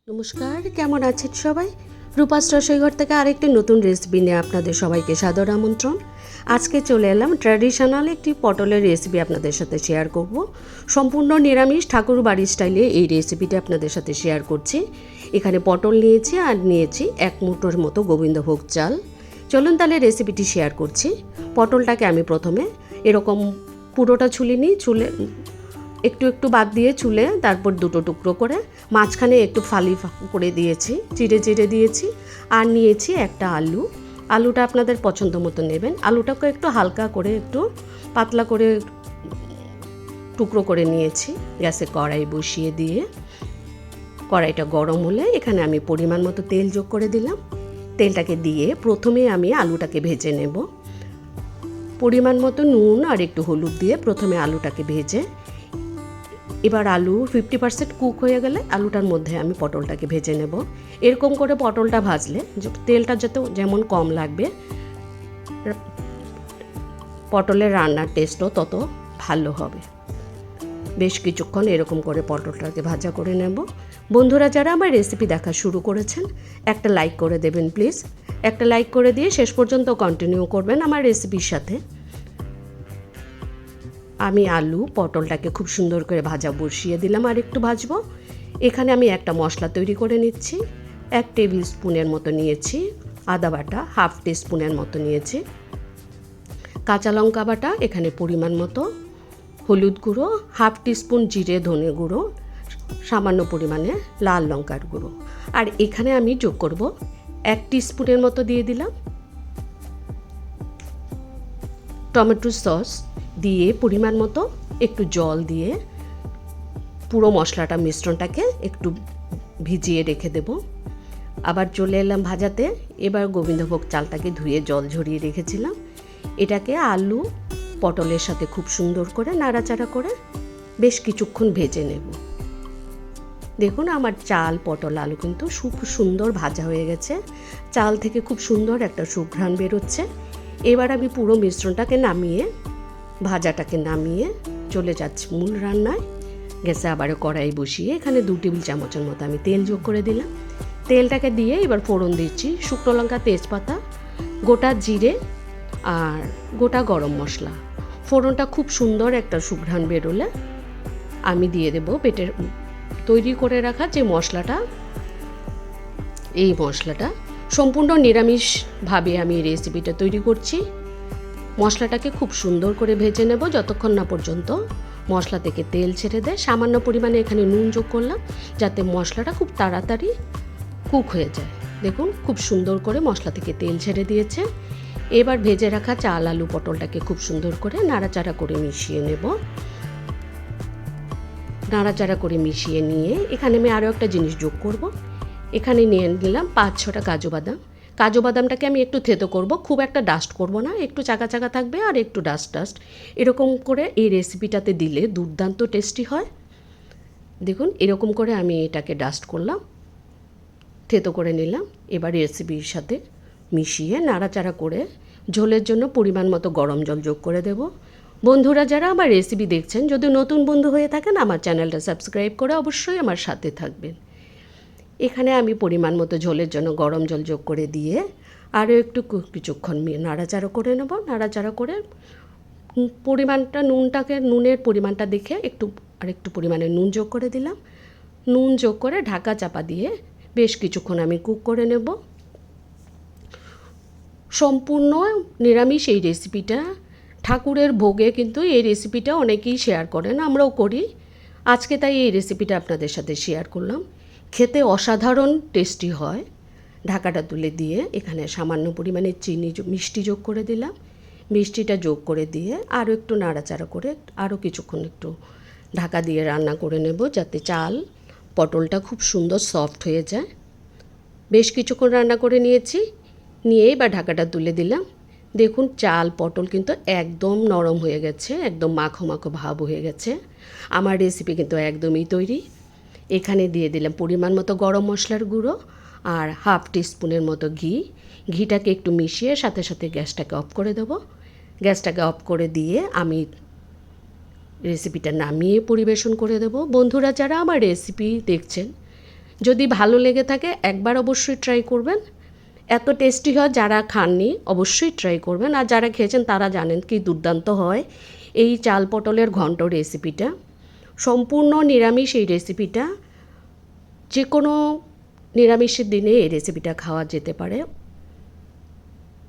নমস্কার, কেমন আছেন সবাই? রূপাস রসইঘর থেকে আরেকটি নতুন রেসিপি নিয়ে আপনাদের সবাইকে সাদর আমন্ত্রণ। আজকে চলে এলাম ট্র্যাডিশনাল একটি পটলের রেসিপি আপনাদের সাথে শেয়ার করব। সম্পূর্ণ নিরামিষ ঠাকুর বাড়ির স্টাইলে এই রেসিপিটা আপনাদের সাথে শেয়ার করছি। এখানে পটল নিয়েছি আর নিয়েছি 1 মুঠোর মতো গোবিন্দভোগ চাল। চলুন তাহলে রেসিপিটি শেয়ার করছি। পটলটাকে আমি প্রথমে এরকম পুরোটা ছুলিনি, ছুলে একটু একটু বাদ দিয়ে চুলে তারপর দুটো টুকরো করে মাঝখানে একটু ফালি করে দিয়েছি, চিড়ে চিড়ে দিয়েছি। আর নিয়েছি একটা আলুটা আপনাদের পছন্দ মতো নেবেন। আলুটাকে একটু হালকা করে একটু পাতলা করে টুকরো করে নিয়েছি। গ্যাসে কড়াই বসিয়ে দিয়ে কড়াইটা গরম হলে এখানে আমি পরিমাণ মতো তেল যোগ করে দিলাম। তেলটাকে দিয়ে প্রথমে আমি আলুটাকে ভেজে নেব। পরিমাণ মতো নুন আর একটু হলুদ দিয়ে প্রথমে আলুটাকে ভেজে, এবার আলু 50% কুক হয়ে গেলে আলুটার মধ্যে আমি পটলটাকে ভেজে নেব। এরকম করে পটলটা ভাজলে তেলটা যেমন কম লাগবে, পটলের রান্নার টেস্টও তত ভালো হবে। বেশ কিছুক্ষণ এরকম করে পটলটাকে ভাজা করে নেব। বন্ধুরা যারা আমার রেসিপি দেখা শুরু করেছেন, একটা লাইক করে দেবেন প্লিজ। একটা লাইক করে দিয়ে শেষ পর্যন্ত কন্টিনিউ করবেন আমার রেসিপির সাথে। আমি আলু পটলটাকে খুব সুন্দর করে ভাজা বসিয়ে দিলাম আর একটু ভাজবো। এখানে আমি একটা মশলা তৈরি করে নিচ্ছি। 1 টেবিল স্পুনের মতো নিয়েছি আদা বাটা, 1/2 টিস্পুনের মতো নিয়েছি কাঁচা লঙ্কা বাটা, এখানে পরিমাণ মতো হলুদ গুঁড়ো, 1/2 টিস্পুন জিরে ধনে গুঁড়ো, সামান্য পরিমাণে লাল লঙ্কার গুঁড়ো। আর এখানে আমি যোগ করব 1 টিস্পুনের মতো দিয়ে দিলাম টমেটো সস দিয়ে, পরিমাণ মতো একটু জল দিয়ে পুরো মশলাটা মিশ্রণটাকে একটু ভিজিয়ে রেখে দেব। আবার চলে এলাম ভাজাতে। এবার গোবিন্দভোগ চালটাকে ধুয়ে জল ঝরিয়ে রেখেছিলাম। এটাকে আলু পটলের সাথে খুব সুন্দর করে নাড়াচাড়া করে বেশ কিছুক্ষণ ভেজে নেব। দেখুন আমার চাল পটল আলু কিন্তু খুব সুন্দর ভাজা হয়ে গেছে। চাল থেকে খুব সুন্দর একটা সুঘ্রাণ বেরোচ্ছে। এবার আমি পুরো মিশ্রণটাকে নামিয়ে, ভাজাটাকে নামিয়ে চলে যাচ্ছি মূল রান্নায়। গ্যাসে আবারও কড়াই বসিয়ে এখানে 2 টেবিল চামচের মতো আমি তেল যোগ করে দিলাম। তেলটাকে দিয়ে এবার ফোড়ন দিচ্ছি শুকনো লঙ্কা, তেজপাতা, গোটা জিরে আর গোটা গরম মশলা। ফোড়নটা খুব সুন্দর একটা সুঘ্রাণ বেরোলে আমি দিয়ে দেব তৈরি করে রাখা যে মশলাটা। এই মশলাটা সম্পূর্ণ নিরামিষভাবে আমি এই রেসিপিটা তৈরি করছি। মশলাটাকে খুব সুন্দর করে ভেজে নেব যতক্ষণ না পর্যন্ত মশলা থেকে তেল ছেড়ে দেয়। সামান্য পরিমাণে এখানে নুন যোগ করলাম যাতে মশলাটা খুব তাড়াতাড়ি কুক হয়ে যায়। দেখুন খুব সুন্দর করে মশলা থেকে তেল ছেড়ে দিয়েছে। এবার ভেজে রাখা চাল আলু পটলটাকে খুব সুন্দর করে নাড়াচাড়া করে মিশিয়ে নেব। নাড়াচাড়া করে মিশিয়ে নিয়ে এখানে আমি আরও একটা জিনিস যোগ করব। এখানে নিয়ে নিলাম 5-6টা কাজু বাদাম। কাজু বাদামটাকে আমি একটু থেতো করব, খুব একটা ডাস্ট করব না, একটু চাকা চাকা থাকবে আর একটু ডাস্ট এরকম করে এই রেসিপিটাতে দিলে দুর্দান্ত টেস্টি হয়। দেখুন এরকম করে আমি এটাকে ডাস্ট করলাম, থেতো করে নিলাম। এবার রেসিপির সাথে মিশিয়ে নাড়াচাড়া করে ঝোলের জন্য পরিমাণ মতো গরম জল যোগ করে দেব। বন্ধুরা যারা আমার রেসিপি দেখছেন, যদি নতুন বন্ধু হয়ে থাকেন আমার চ্যানেলটা সাবস্ক্রাইব করে অবশ্যই আমার সাথে থাকবেন। এখানে আমি পরিমাণ মতো ঝোলের জন্য গরম জল যোগ করে দিয়ে আরও একটু কিছুক্ষণ নাড়াচাড়া করে নেব। নাড়াচাড়া করে নুনের পরিমাণটা দেখে আরেকটু পরিমাণে নুন যোগ করে দিলাম। নুন যোগ করে ঢাকা চাপা দিয়ে বেশ কিছুক্ষণ আমি কুক করে নেব। সম্পূর্ণ নিরামিষ এই রেসিপিটা। ঠাকুরের ভোগে কিন্তু এই রেসিপিটা অনেকেই শেয়ার করেন, আমরাও করি। আজকে তাই এই রেসিপিটা আপনাদের সাথে শেয়ার করলাম। খেতে অসাধারণ টেস্টি হয়। ঢাকাটা তুলে দিয়ে এখানে সামান্য পরিমাণে মিষ্টি যোগ করে দিলাম। মিষ্টিটা যোগ করে দিয়ে আরও একটু নাড়াচাড়া করে আরও কিছুক্ষণ একটু ঢাকা দিয়ে রান্না করে নেব যাতে চাল পটলটা খুব সুন্দর সফট হয়ে যায়। বেশ কিছুক্ষণ রান্না করে নিয়েছি। নিয়ে এবার ঢাকাটা তুলে দিলাম। দেখুন চাল পটল কিন্তু একদম নরম হয়ে গেছে, একদম মাখো মাখো ভাব হয়ে গেছে। আমার রেসিপি কিন্তু একদমই তৈরি। এখানে দিয়ে দিলাম পরিমাণ মতো গরম মশলার গুঁড়ো আর 1/2 টিস্পুনের মতো ঘিটাকে একটু মিশিয়ে সাথে সাথে গ্যাসটাকে অফ করে দেবো। গ্যাসটাকে অফ করে দিয়ে আমি রেসিপিটা নামিয়ে পরিবেশন করে দেব। বন্ধুরা যারা আমার রেসিপি দেখছেন, যদি ভালো লেগে থাকে একবার অবশ্যই ট্রাই করবেন। এত টেস্টি হয়, যারা খাননি অবশ্যই ট্রাই করবেন, আর যারা খেয়েছেন তারা জানেন কি দুর্দান্ত হয় এই চাল পটলের ঘন্ট রেসিপিটা। সম্পূর্ণ নিরামিষ এই রেসিপিটা, যে কোনো নিরামিষের দিনে এই রেসিপিটা খাওয়া যেতে পারে।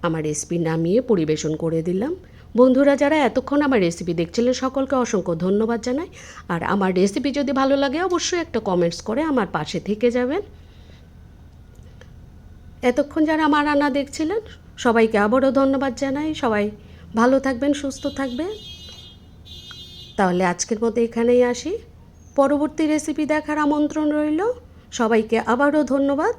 আমার রেসিপি নামিয়ে পরিবেশন করে দিলাম। বন্ধুরা যারা এতক্ষণ আমার রেসিপি দেখছিলেন সকলকে অসংখ্য ধন্যবাদ জানাই। আর আমার রেসিপি যদি ভালো লাগে অবশ্যই একটা কমেন্টস করে আমার পাশে থেকে যাবেন। এতক্ষণ যারা আমার রান্না দেখছিলেন সবাইকে আবারও ধন্যবাদ জানাই। সবাই ভালো থাকবেন, সুস্থ থাকবেন। তাহলে আজকের মতো এখানেই আসি। পরবর্তী রেসিপি দেখার আমন্ত্রণ রইল। সবাইকে আবারও ধন্যবাদ।